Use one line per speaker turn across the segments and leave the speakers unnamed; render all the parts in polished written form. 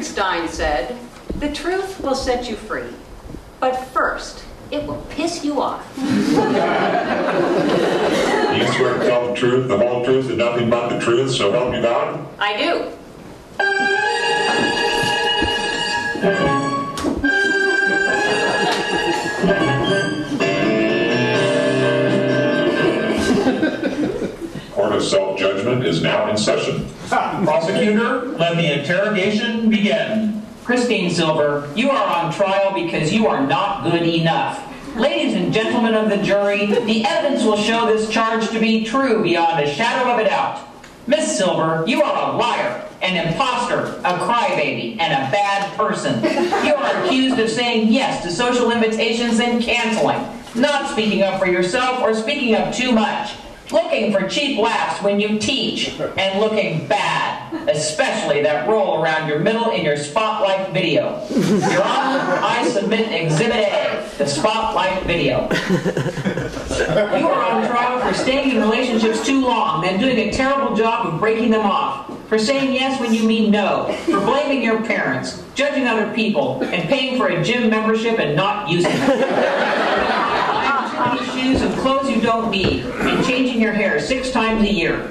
Richard Stein said, "The truth will set you free, but first, it will piss you off."
You swear to tell the truth, the whole truth, and nothing but the truth, so help you God?
I do.
Court of self-judgment is now in session.
Prosecutor, let the interrogation begin.
Christine Silver, you are on trial because you are not good enough. Ladies and gentlemen of the jury, the evidence will show this charge to be true beyond a shadow of a doubt. Miss Silver, you are a liar, an imposter, a crybaby, and a bad person. You are accused of saying yes to social invitations and canceling, not speaking up for yourself or speaking up too much, looking for cheap laughs when you teach, and looking bad, especially that roll around your middle in your spotlight video. Your Honor, I submit Exhibit A, the spotlight video. You are on trial for staying in relationships too long, then doing a terrible job of breaking them off, for saying yes when you mean no, for blaming your parents, judging other people, and paying for a gym membership and not using it. Shoes and clothes you don't need, and changing your hair 6 times a year.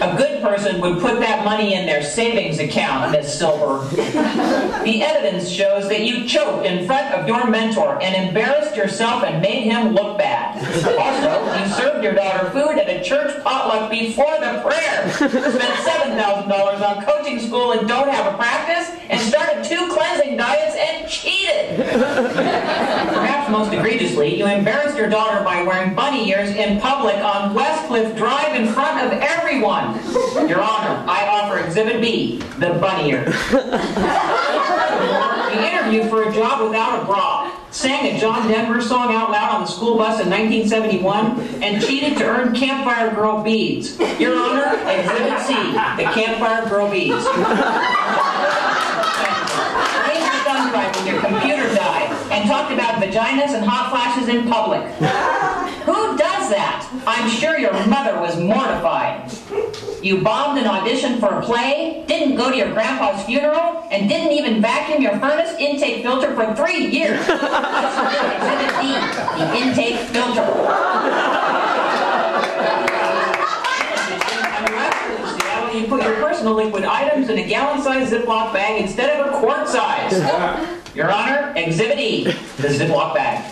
A good person would put that money in their savings account, Miss Silver. The evidence shows that you choked in front of your mentor and embarrassed yourself and made him look bad. Also, you served your daughter food at a church potluck before the prayer, spent $7,000 on coaching school and don't have a practice, and started 2 cleansing diets and cheated. Perhaps most egregiously, you embarrassed your daughter by wearing bunny ears in public on Westcliff Drive in front of everyone. Your Honor, I offer Exhibit B, the bunny ear. You interviewed for a job without a bra, sang a John Denver song out loud on the school bus in 1971, and cheated to earn Campfire Girl beads. Your Honor, Exhibit C, the Campfire Girl beads. When your computer died and talked about vaginas and hot flashes in public. Who does that? I'm sure your mother was mortified. You bombed an audition for a play, didn't go to your grandpa's funeral, and didn't even vacuum your furnace intake filter for 3 years. Exhibit D, the intake filter. You put your personal liquid items in a gallon-sized Ziploc bag instead of a quart size. Your Honor, Exhibit E, the Ziploc bag.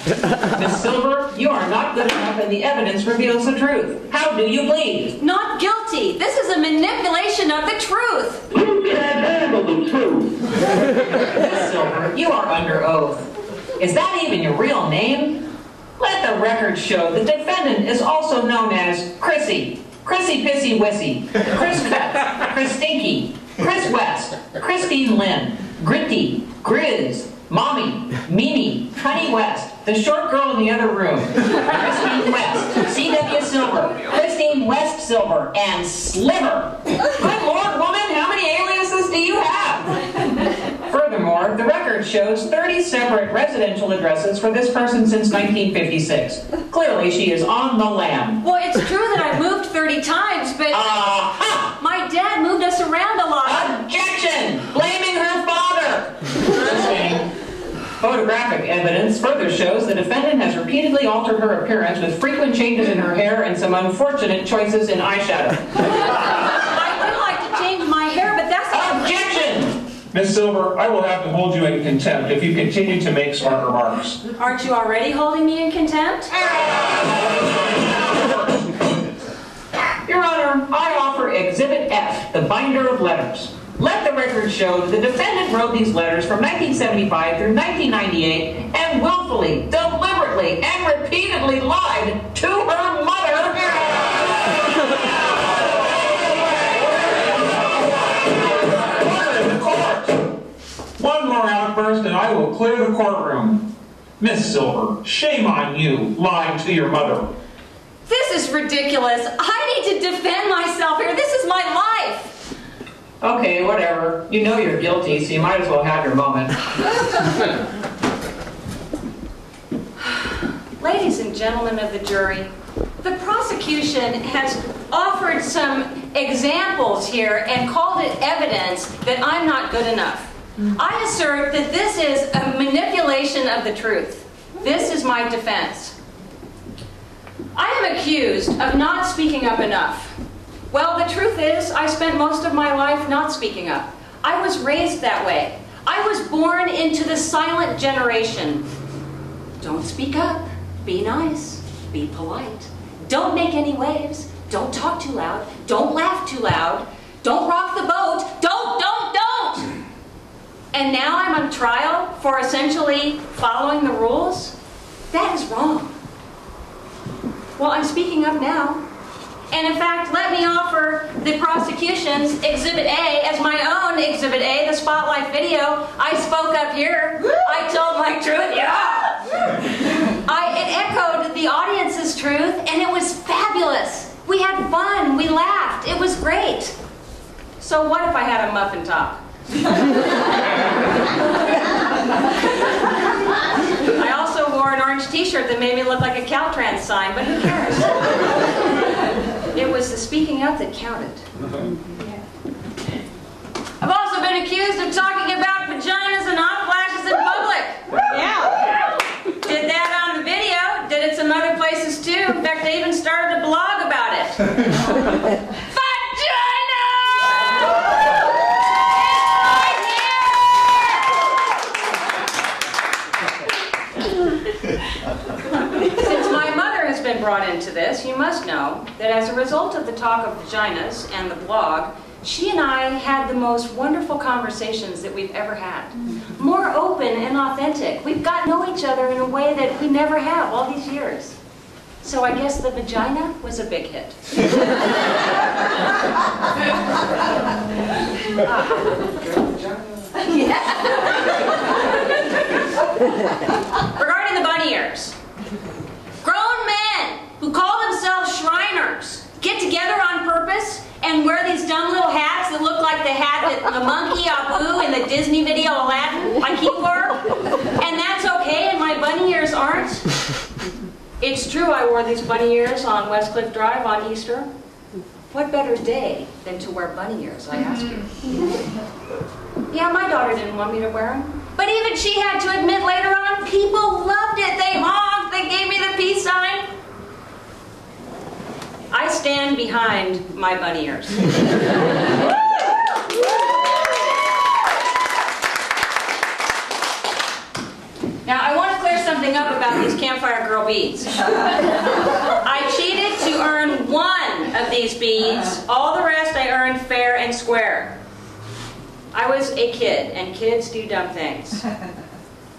Miss Silver, you are not good enough and the evidence reveals the truth. How do you plead?
Not guilty. This is a manipulation of the truth.
Who can handle the truth?
Miss Silver, you are under oath. Is that even your real name? Let the record show the defendant is also known as Chrissy. Chrissy Pissy Wissy, Chris Cut, Chris Stinky, Chris West, Christine Lynn, Gritty, Grizz, Mommy, Mimi, Honey West, the short girl in the other room, Christine West, C.W. Silver, Christine West Silver, and Sliver. Good Lord, woman, how many aliases do you have? Furthermore, the record shows 30 separate residential addresses for this person since 1956. Clearly, she is on the lam.
Well, it's true that I've moved 30 times, but my dad moved us around a lot.
Objection! Blaming her father! Photographic evidence further shows the defendant has repeatedly altered her appearance with frequent changes in her hair and some unfortunate choices in eyeshadow.
I would like to change my hair, but that's not...
Objection!
Miss Silver, I will have to hold you in contempt if you continue to make smart remarks.
Aren't you already holding me in contempt?
Your Honor, I offer Exhibit F, the binder of letters. Let the record show that the defendant wrote these letters from 1975 through 1998 and willfully, deliberately, and repeatedly lied to her mother.
One more outburst and I will clear the courtroom. Miss Silver, shame on you, lying to your mother.
This is ridiculous. I need to defend myself here. This is my life.
Okay, whatever. You know you're guilty, so you might as well have your moment.
Ladies and gentlemen of the jury, the prosecution has offered some examples here and called it evidence that I'm not good enough. I assert that this is a manipulation of the truth. This is my defense. I am accused of not speaking up enough. Well, the truth is, I spent most of my life not speaking up. I was raised that way. I was born into the silent generation. Don't speak up. Be nice. Be polite. Don't make any waves. Don't talk too loud. Don't laugh too loud. Don't rock the boat. Don't. And now I'm on trial for essentially following the rules? That is wrong. Well, I'm speaking up now. And in fact, let me offer the prosecution's Exhibit A as my own Exhibit A, the spotlight video. I spoke up here. I told my truth. Yeah! It echoed the audience's truth, and it was fabulous. We had fun. We laughed. It was great. So what if I had a muffin top? I also wore an orange t-shirt that made me look like a Caltrans sign, but who cares? It was the speaking up that counted. I've also been accused of talking about vaginas and hot flashes in public. Yeah. Did that on the video, did it some other places too. In fact, I even started a blog about it. Vagina! Since my mother has been brought into this, you must know that as a result of the talk of vaginas and the blog, she and I had the most wonderful conversations that we've ever had. More open and authentic. We've got to know each other in a way that we never have all these years. So I guess the vagina was a big hit. Regarding the bunny ears, grown men who call themselves Shriners get together on purpose and wear these dumb little hats that look like the hat that the monkey Abu in the Disney video Aladdin I keep wore, and that's okay and my bunny ears aren't. It's true I wore these bunny ears on Westcliff Drive on Easter. What better day than to wear bunny ears, I ask you? Yeah, my daughter didn't want me to wear them. But even she had to admit later on, people loved it. They honked, they gave me the peace sign. I stand behind my bunny ears. Now, I want to clear something up about these Campfire Girl beads. I cheated to earn one of these beads. All the rest I earned fair and square. I was a kid, and kids do dumb things.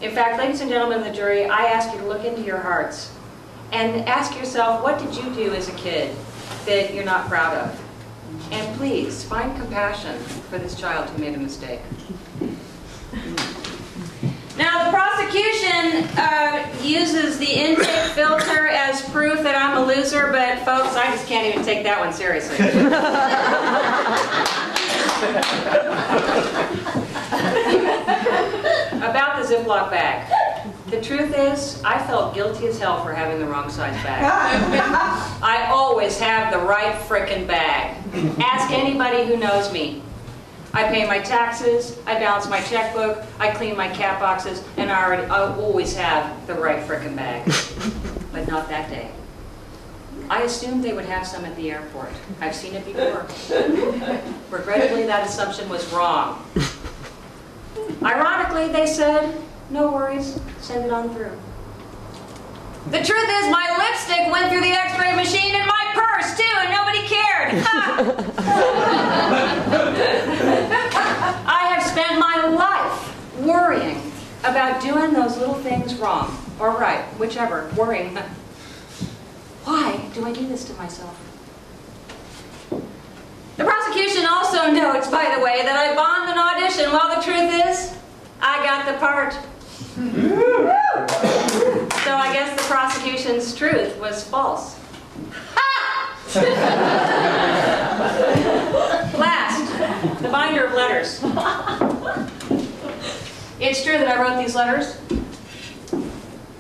In fact, ladies and gentlemen of the jury, I ask you to look into your hearts and ask yourself, what did you do as a kid that you're not proud of? And please, find compassion for this child who made a mistake. Now, the prosecution uses the intake filter as proof that I'm a loser, but folks, I just can't even take that one seriously. About the Ziploc bag. The truth is, I felt guilty as hell for having the wrong size bag. I always have the right frickin' bag. Ask anybody who knows me. I pay my taxes, I balance my checkbook, I clean my cat boxes, and I always have the right frickin' bag. But not that day. I assumed they would have some at the airport. I've seen it before. Regrettably, that assumption was wrong. Ironically, they said, no worries, send it on through. The truth is, my lipstick went through the x-ray machine in my purse, too, and nobody cared. I have spent my life worrying about doing those little things wrong, or right, whichever, worrying. Why do I do this to myself? The prosecution also notes, by the way, that I bombed an audition. Well, the truth is, I got the part. So I guess the prosecution's truth was false. Last, the binder of letters. It's true that I wrote these letters.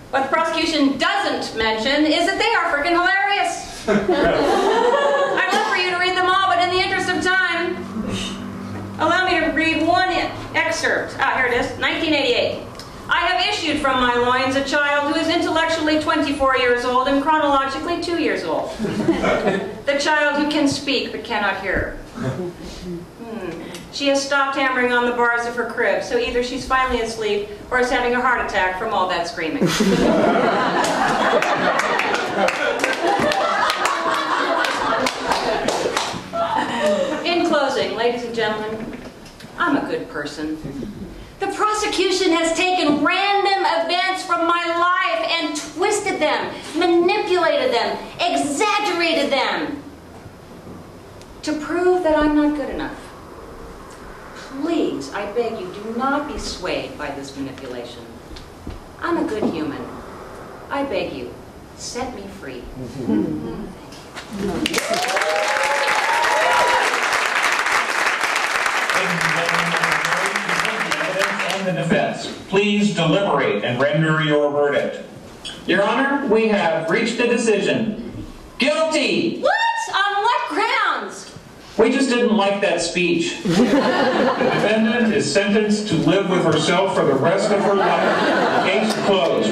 What the prosecution doesn't mention is that they are freaking hilarious. I'd love for you to read them all, but in the interest of time, allow me to read one excerpt. words. Ah, here it is, 1988. I have issued from my loins a child who is intellectually 24 years old and chronologically 2 years old. The child who can speak but cannot hear. She has stopped hammering on the bars of her crib, so either she's finally asleep or is having a heart attack from all that screaming. In closing, ladies and gentlemen, I'm a good person. The prosecution has taken random events from my life and twisted them, manipulated them, exaggerated them to prove that I'm not good enough. Please, I beg you, do not be swayed by this manipulation. I'm a good human. I beg you, set me free.
And the defense, please deliberate and render your verdict.
Your Honor, we have reached a decision. Guilty!
What? On what grounds?
We just didn't like that speech.
The defendant is sentenced to live with herself for the rest of her life. Case closed.